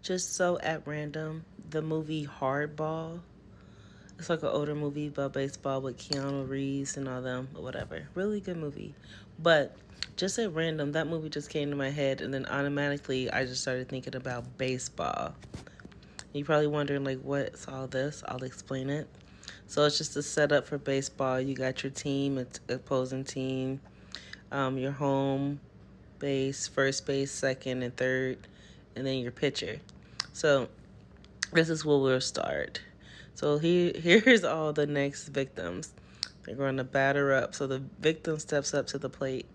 Just so at random, the movie Hardball. It's like an older movie about baseball with Keanu Reeves and all them, or whatever. Really good movie. But just at random, that movie just came to my head, and then automatically I just started thinking about baseball. You're probably wondering, like, what's all this? I'll explain it. So it's just a setup for baseball. You got your team, it's opposing team, your home base, first base, second, and third, and then your pitcher. So this is where we'll start. So here's all the next victims. They're going to batter up. So the victim steps up to the plate.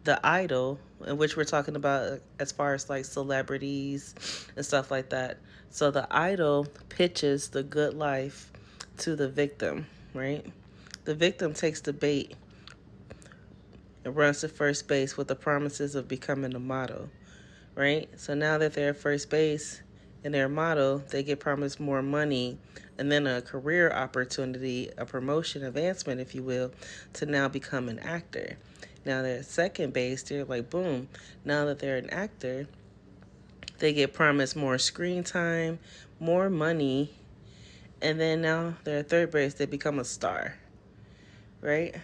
The idol, in which we're talking about as far as like celebrities and stuff like that. So the idol pitches the good life to the victim, right? The victim takes the bait and runs to first base with the promises of becoming a model, right? So now that they're at first base and they're a model, they get promised more money and then a career opportunity, a promotion, advancement, if you will, to now become an actor. Now they're at second base, they're like, boom, now that they're an actor, they get promised more screen time, more money, and then now they're at third base, they become a star, right?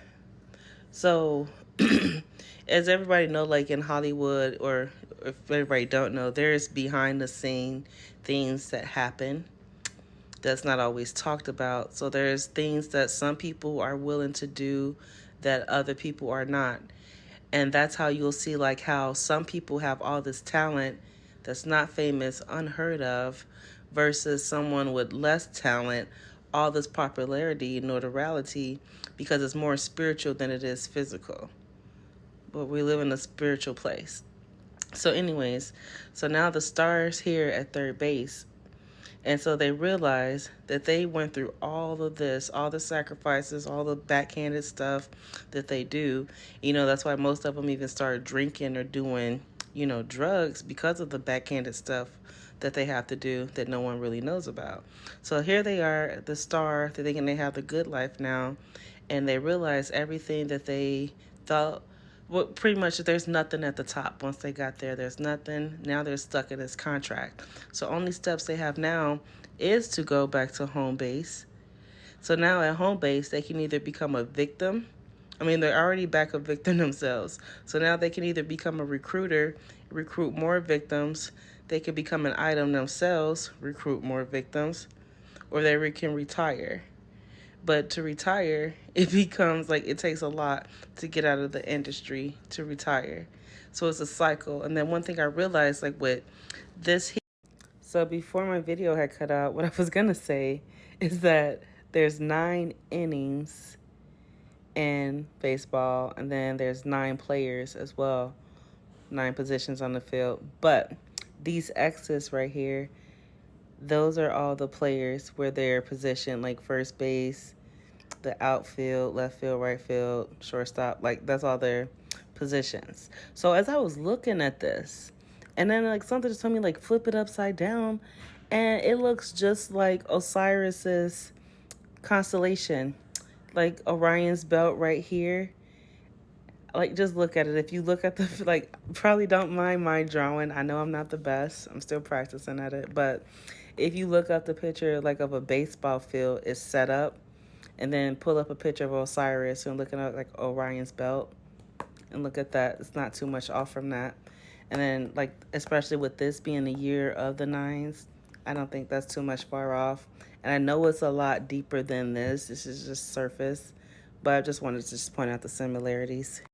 So, as everybody know, like in Hollywood, or if everybody don't know, there's behind the scene things that happen that's not always talked about. So there's things that some people are willing to do that other people are not. And that's how you'll see like how some people have all this talent that's not famous, unheard of, versus someone with less talent, all this popularity, notoriety, because it's more spiritual than it is physical. But we live in a spiritual place. So anyways, so now the stars here at third base. And so they realize that they went through all of this, all the sacrifices, all the backhanded stuff that they do. You know, that's why most of them even start drinking or doing, drugs because of the backhanded stuff that they have to do that no one really knows about. So here they are, the star, they're thinking they have the good life now, and they realize everything that they thought. Well, pretty much there's nothing at the top. Once they got there, there's nothing. Now they're stuck in this contract. So only steps they have now is to go back to home base. So now at home base, they can either become a victim. I mean, they're already back a victim themselves. So now they can either become a recruiter, recruit more victims. They can become an item themselves, recruit more victims, or they can retire. But to retire, it becomes like it takes a lot to get out of the industry to retire. So it's a cycle. And then one thing I realized, like with this, so before my video had cut out, what I was going to say is that there's 9 innings in baseball, and then there's 9 players as well, 9 positions on the field. But these X's right here, those are all the players where they're positioned, like first base, the outfield, left field, right field, shortstop. Like that's all their positions. So as I was looking at this, and then like something just told me like flip it upside down, and it looks just like Osiris's constellation, like Orion's belt right here. Like just look at it. If you look at the like, probably don't mind my drawing. I know I'm not the best. I'm still practicing at it, but if you look up the picture like of a baseball field, it's set up, and then pull up a picture of Osiris and looking at like Orion's belt, and look at that. It's not too much off from that. And then like, especially with this being the year of the 9s, I don't think that's too much far off. And I know it's a lot deeper than this. This is just surface, but I just wanted to just point out the similarities.